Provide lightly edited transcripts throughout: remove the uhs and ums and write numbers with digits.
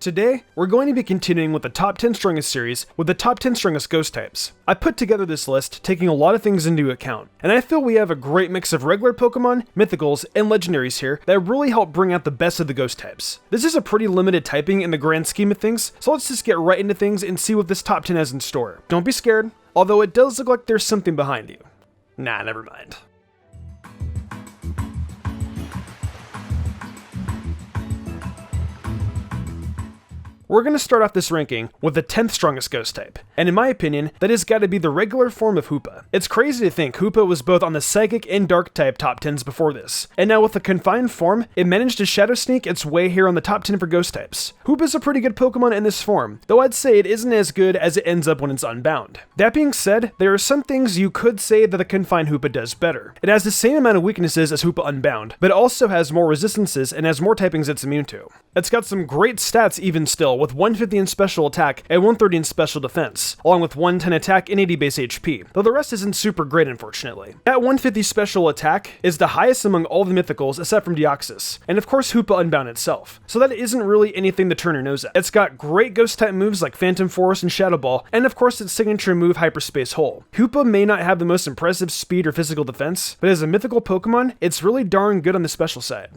Today, we're going to be continuing with the top 10 strongest series with the top 10 strongest ghost types. I put together this list taking a lot of things into account, and I feel we have a great mix of regular Pokemon, mythicals, and legendaries here that really help bring out the best of the ghost types. This is a pretty limited typing in the grand scheme of things, so let's just get right into things and see what this top 10 has in store. Don't be scared, although it does look like there's something behind you. Nah, never mind. We're going to start off this ranking with the 10th strongest ghost type, and in my opinion, that has got to be the regular form of Hoopa. It's crazy to think Hoopa was both on the psychic and dark type top 10s before this, and now with the confined form, it managed to shadow sneak its way here on the top 10 for ghost types. Hoopa's a pretty good Pokemon in this form, though I'd say it isn't as good as it ends up when it's unbound. That being said, there are some things you could say that the confined Hoopa does better. It has the same amount of weaknesses as Hoopa unbound, but it also has more resistances and has more typings it's immune to. It's got some great stats even still, with 150 in special attack and 130 in special defense, along with 110 attack and 80 base HP, though the rest isn't super great unfortunately. That 150 special attack is the highest among all the mythicals except from Deoxys, and of course Hoopa Unbound itself, so that isn't really anything to turn your nose at. It's got great ghost type moves like Phantom Force and Shadow Ball, and of course its signature move Hyperspace Hole. Hoopa may not have the most impressive speed or physical defense, but as a mythical Pokemon, it's really darn good on the special side.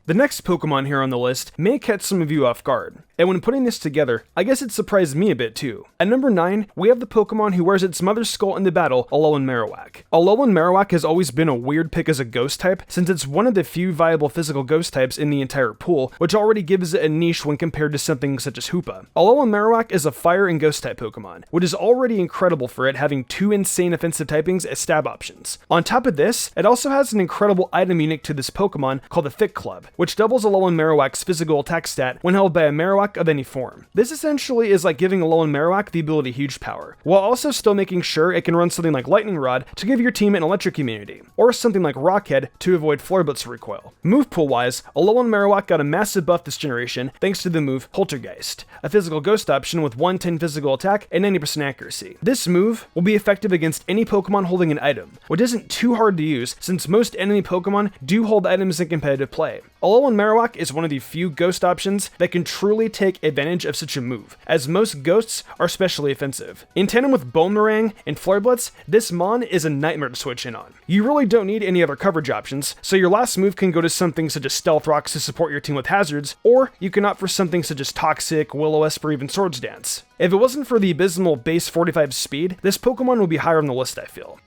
The next Pokemon here on the list may catch some of you off guard, and when putting this together, I guess it surprised me a bit too. At number 9, we have the Pokemon who wears its mother's skull in the battle, Alolan Marowak. Alolan Marowak has always been a weird pick as a ghost type, since it's one of the few viable physical ghost types in the entire pool, which already gives it a niche when compared to something such as Hoopa. Alolan Marowak is a fire and ghost type Pokemon, which is already incredible for it having 2 insane offensive typings as stab options. On top of this, it also has an incredible item unique to this Pokemon called the Thick Club, which doubles Alolan Marowak's physical attack stat when held by a Marowak of any form. This essentially is like giving Alolan Marowak the ability Huge Power, while also still making sure it can run something like Lightning Rod to give your team an electric immunity, or something like Rockhead to avoid Flare Blitz recoil. Move pool wise, Alolan Marowak got a massive buff this generation thanks to the move Poltergeist, a physical ghost option with 110 physical attack and 90% accuracy. This move will be effective against any Pokemon holding an item, which isn't too hard to use since most enemy Pokemon do hold items in competitive play. Alolan Marowak is one of the few ghost options that can truly take advantage of such a move, as most ghosts are specially offensive. In tandem with Boomerang and Flare Blitz, this Mon is a nightmare to switch in on. You really don't need any other coverage options, so your last move can go to something such as Stealth Rocks to support your team with hazards, or you can opt for something such as Toxic, Will-O-Wisp, or even Swords Dance. If it wasn't for the abysmal base 45 speed, this Pokemon would be higher on the list, I feel.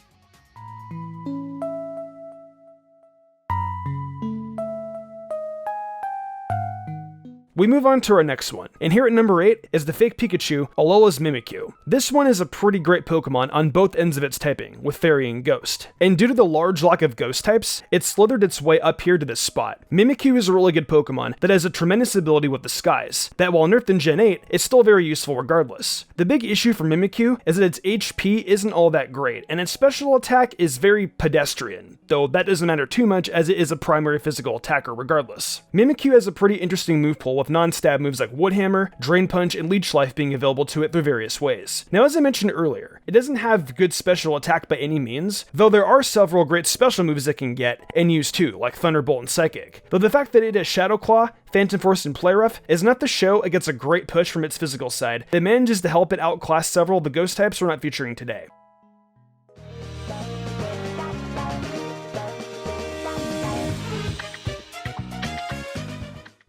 We move on to our next one, and here at number 8 is the fake Pikachu, Alola's Mimikyu. This one is a pretty great Pokemon on both ends of its typing, with Fairy and Ghost. And due to the large lack of ghost types, it slithered its way up here to this spot. Mimikyu is a really good Pokemon that has a tremendous ability with Disguise, that while nerfed in Gen 8, is still very useful regardless. The big issue for Mimikyu is that its HP isn't all that great, and its special attack is very pedestrian, though that doesn't matter too much as it is a primary physical attacker regardless. Mimikyu has a pretty interesting move pool with non-stab moves like Wood Hammer, Drain Punch, and Leech Life being available to it through various ways. Now, as I mentioned earlier, it doesn't have good special attack by any means, though there are several great special moves it can get and use too, like Thunderbolt and Psychic. Though the fact that it has Shadow Claw, Phantom Force, and Play Rough is enough to show it gets a great push from its physical side that manages to help it outclass several of the ghost types we're not featuring today.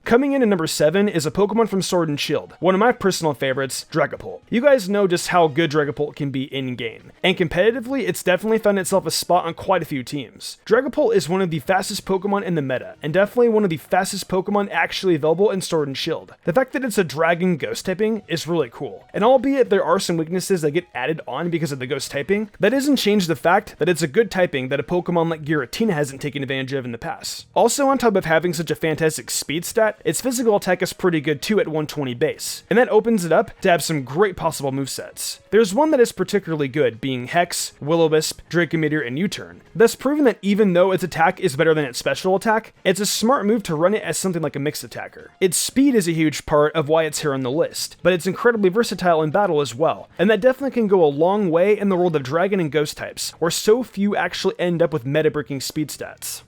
Coming in at number 7 is a Pokemon from Sword and Shield, one of my personal favorites, Dragapol. You guys know just how good Dragapol can be in-game, and competitively, it's definitely found itself a spot on quite a few teams. Dragapol is one of the fastest Pokemon in the meta, and definitely one of the fastest Pokemon actually available in Sword and Shield. The fact that it's a Dragon ghost typing is really cool, and albeit there are some weaknesses that get added on because of the ghost typing, that doesn't change the fact that it's a good typing that a Pokemon like Giratina hasn't taken advantage of in the past. Also, on top of having such a fantastic speed stat, that, its physical attack is pretty good too at 120 base, and that opens it up to have some great possible movesets. There's one that is particularly good, being Hex, Will-O-Wisp, Draco-Meteor, and U-Turn, thus proving that even though its attack is better than its special attack, it's a smart move to run it as something like a mixed attacker. Its speed is a huge part of why it's here on the list, but it's incredibly versatile in battle as well, and that definitely can go a long way in the world of Dragon and Ghost types, where so few actually end up with meta-breaking speed stats.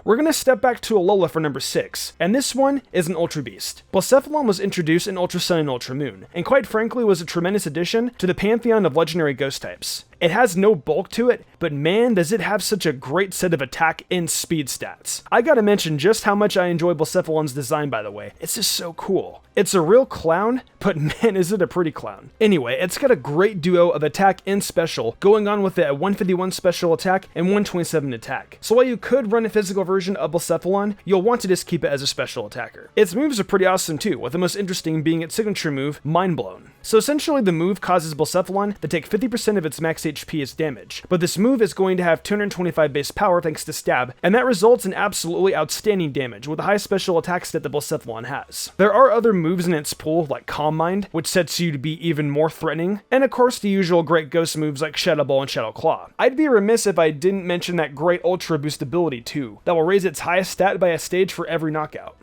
We're going to step back to Alola for number 6, and this one is an Ultra Beast. Bucephalon was introduced in Ultra Sun and Ultra Moon, and quite frankly was a tremendous addition to the pantheon of legendary ghost types. It has no bulk to it, but man does it have such a great set of attack and speed stats. I gotta mention just how much I enjoy Bucephalon's design, by the way. It's just so cool. It's a real clown, but man is it a pretty clown. Anyway, it's got a great duo of attack and special, going on with it at 151 special attack and 127 attack. So while you could run a physical version of Bucephalon, you'll want to just keep it as a special attacker. Its moves are pretty awesome too, with the most interesting being its signature move, Mind Blown. So essentially the move causes Bucephalon to take 50% of its max HP as damage, but this move is going to have 225 base power thanks to Stab, and that results in absolutely outstanding damage with the high special attack stat that Bucephalon has. There are other moves in its pool like Calm Mind, which sets you to be even more threatening, and of course the usual great ghost moves like Shadow Ball and Shadow Claw. I'd be remiss if I didn't mention that great Ultra Boost ability too, that will raise its highest stat by a stage for every knockout.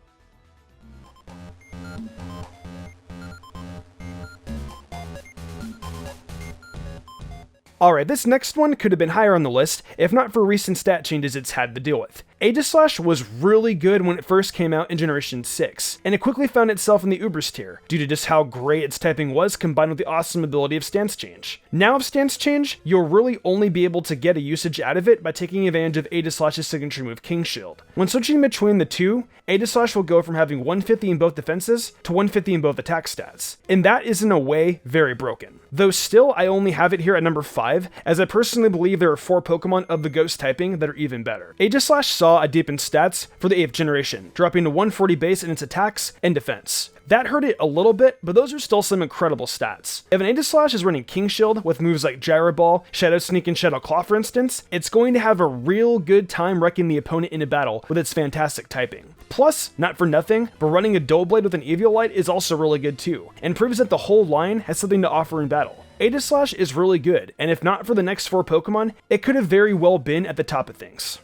Alright, this next one could have been higher on the list if not for recent stat changes it's had to deal with. Aegislash was really good when it first came out in Generation 6, and it quickly found itself in the Ubers tier, due to just how great its typing was combined with the awesome ability of Stance Change. Now with Stance Change, you'll really only be able to get a usage out of it by taking advantage of Aegislash's signature move King Shield. When switching between the two, Aegislash will go from having 150 in both defenses to 150 in both attack stats, and that is in a way very broken. Though still, I only have it here at number 5, as I personally believe there are 4 Pokemon of the Ghost typing that are even better. Aegislash saw a dip in stats for the 8th generation, dropping to 140 base in its attacks and defense. That hurt it a little bit, but those are still some incredible stats. If an Aegislash is running King Shield with moves like Gyro Ball, Shadow Sneak, and Shadow Claw for instance, it's going to have a real good time wrecking the opponent in a battle with its fantastic typing. Plus, not for nothing, but running a Doublade with an Eviolite is also really good too, and proves that the whole line has something to offer in battle. Aegislash is really good, and if not for the next 4 Pokemon, it could have very well been at the top of things.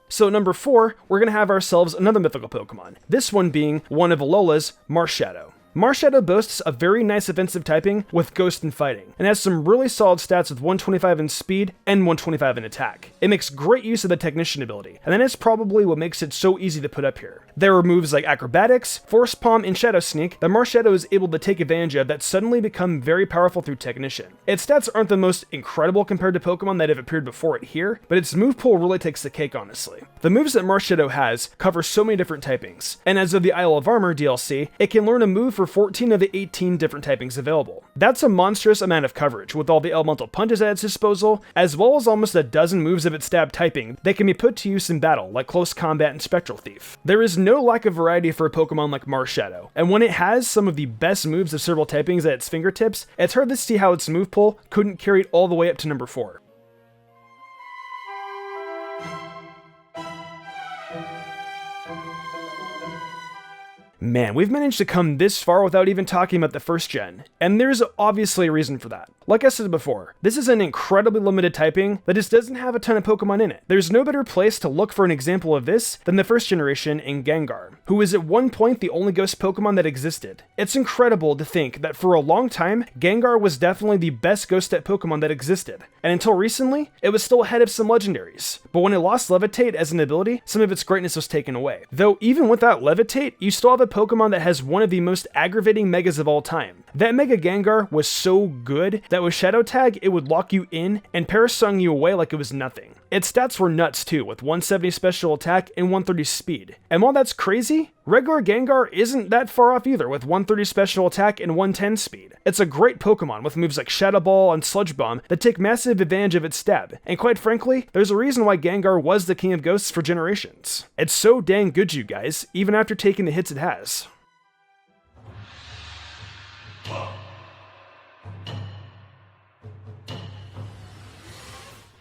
So number 4, we're going to have ourselves another mythical Pokemon, this one being one of Alola's, Marshadow. Marshadow boasts a very nice offensive typing with Ghost and Fighting, and has some really solid stats with 125 in speed and 125 in attack. It makes great use of the Technician ability, and that is probably what makes it so easy to put up here. There are moves like Acrobatics, Force Palm, and Shadow Sneak that Marshadow is able to take advantage of that suddenly become very powerful through Technician. Its stats aren't the most incredible compared to Pokemon that have appeared before it here, but its move pool really takes the cake honestly. The moves that Marshadow has cover so many different typings, and as of the Isle of Armor DLC, it can learn a move for 14 of the 18 different typings available. That's a monstrous amount of coverage with all the elemental punches at its disposal, as well as almost a dozen moves of its stab typing that can be put to use in battle, like Close Combat and Spectral Thief. There is no lack of variety for a Pokemon like Marshadow, and when it has some of the best moves of several typings at its fingertips, it's hard to see how its move pool couldn't carry it all the way up to number 4. Man, we've managed to come this far without even talking about the first gen, and there's obviously a reason for that. Like I said before, this is an incredibly limited typing that just doesn't have a ton of Pokemon in it. There's no better place to look for an example of this than the first generation in Gengar, who was at one point the only ghost Pokemon that existed. It's incredible to think that for a long time, Gengar was definitely the best ghost type Pokemon that existed, and until recently, it was still ahead of some legendaries. But when it lost Levitate as an ability, some of its greatness was taken away. Though even without Levitate, you still have a Pokemon that has one of the most aggravating Megas of all time. That Mega Gengar was so good that with Shadow Tag, it would lock you in and Parasong you away like it was nothing. Its stats were nuts too, with 170 special attack and 130 speed. And while that's crazy, regular Gengar isn't that far off either, with 130 special attack and 110 speed. It's a great Pokemon with moves like Shadow Ball and Sludge Bomb that take massive advantage of its stab, and quite frankly, there's a reason why Gengar was the king of ghosts for generations. It's so dang good, you guys, even after taking the hits it has.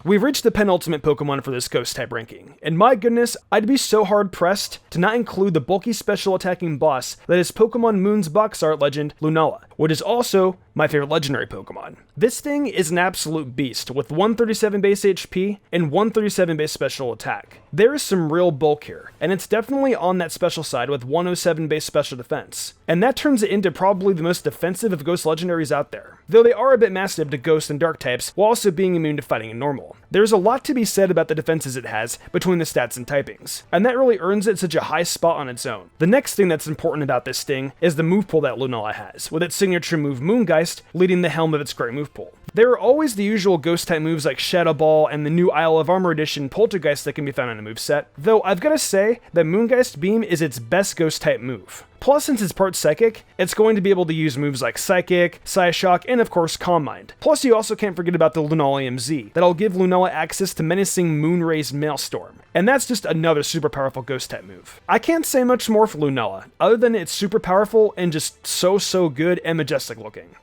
We've reached the penultimate Pokemon for this Ghost type ranking, and my goodness, I'd be so hard pressed to not include the bulky special attacking boss that is Pokemon Moon's box art legend, Lunala, which is also my favorite legendary Pokemon. This thing is an absolute beast with 137 base HP and 137 base special attack. There is some real bulk here, and it's definitely on that special side with 107 base special defense, and that turns it into probably the most defensive of Ghost legendaries out there, though they are a bit massive to Ghost and Dark types while also being immune to fighting in normal. There's a lot to be said about the defenses it has between the stats and typings, and that really earns it such a high spot on its own. The next thing that's important about this thing is the move pool that Lunala has, with its signature move Moongeist leading the helm of its great move pool. There are always the usual Ghost type moves like Shadow Ball and the new Isle of Armor edition Poltergeist that can be found in a moveset, though I've gotta say that Moongeist Beam is its best Ghost type move. Plus, since it's part Psychic, it's going to be able to use moves like Psychic, Psyshock, and of course Calm Mind. Plus, you also can't forget about the Lunala MZ, that'll give Lunala access to menacing Moonrays Maelstrom, and that's just another super powerful Ghost type move. I can't say much more for Lunala, other than it's super powerful and just so good and majestic looking.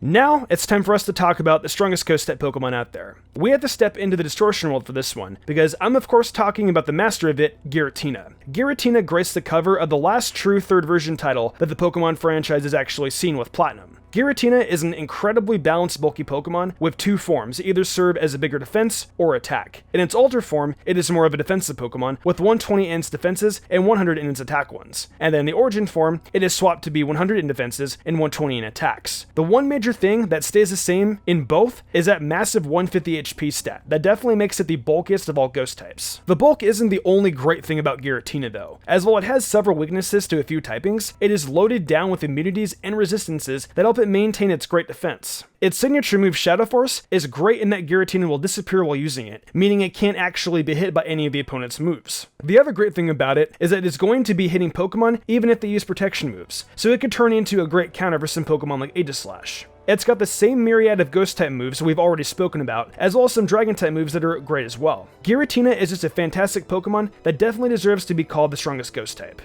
Now, it's time for us to talk about the strongest Ghost type Pokemon out there. We have to step into the Distortion world for this one, because I'm of course talking about the master of it, Giratina. Giratina graced the cover of the last true third version title that the Pokemon franchise has actually seen with Platinum. Giratina is an incredibly balanced bulky Pokemon with two forms that either serve as a bigger defense or attack. In its Ultra form, it is more of a defensive Pokemon with 120 in its defenses and 100 in its attack ones. And then in the Origin form, it is swapped to be 100 in defenses and 120 in attacks. The one major thing that stays the same in both is that massive 150 HP stat that definitely makes it the bulkiest of all Ghost types. The bulk isn't the only great thing about Giratina though, as while it has several weaknesses to a few typings, it is loaded down with immunities and resistances that help it maintain its great defense. Its signature move Shadow Force is great in that Giratina will disappear while using it, meaning it can't actually be hit by any of the opponent's moves. The other great thing about it is that it's going to be hitting Pokemon even if they use protection moves, so it could turn into a great counter for some Pokemon like Aegislash. It's got the same myriad of Ghost type moves we've already spoken about, as well as some Dragon type moves that are great as well. Giratina is just a fantastic Pokemon that definitely deserves to be called the strongest Ghost type.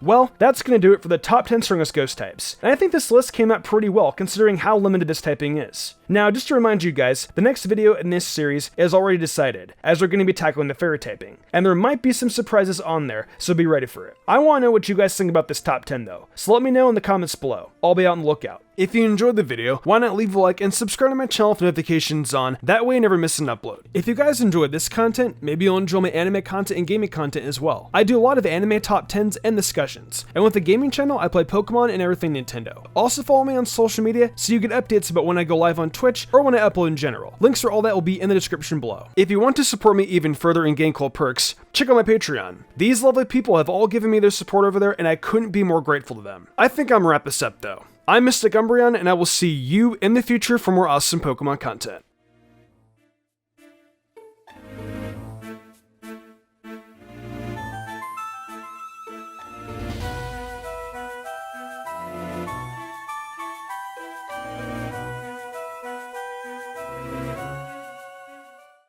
Well, that's going to do it for the top 10 strongest Ghost types, and I think this list came out pretty well considering how limited this typing is. Now, just to remind you guys, the next video in this series is already decided, as we're going to be tackling the Fairy typing, and there might be some surprises on there, so be ready for it. I want to know what you guys think about this top 10 though, so let me know in the comments below. I'll be out on the lookout. If you enjoyed the video, why not leave a like and subscribe to my channel with notifications on, that way you never miss an upload. If you guys enjoyed this content, maybe you'll enjoy my anime content and gaming content as well. I do a lot of anime top 10s and discussions, and with the gaming channel, I play Pokemon and everything Nintendo. Also follow me on social media so you get updates about when I go live on Twitch or when I upload in general. Links for all that will be in the description below. If you want to support me even further and gain cool perks, check out my Patreon. These lovely people have all given me their support over there and I couldn't be more grateful to them. I think I'm gonna wrap this up though. I'm Mystic Umbreon, and I will see you in the future for more awesome Pokemon content.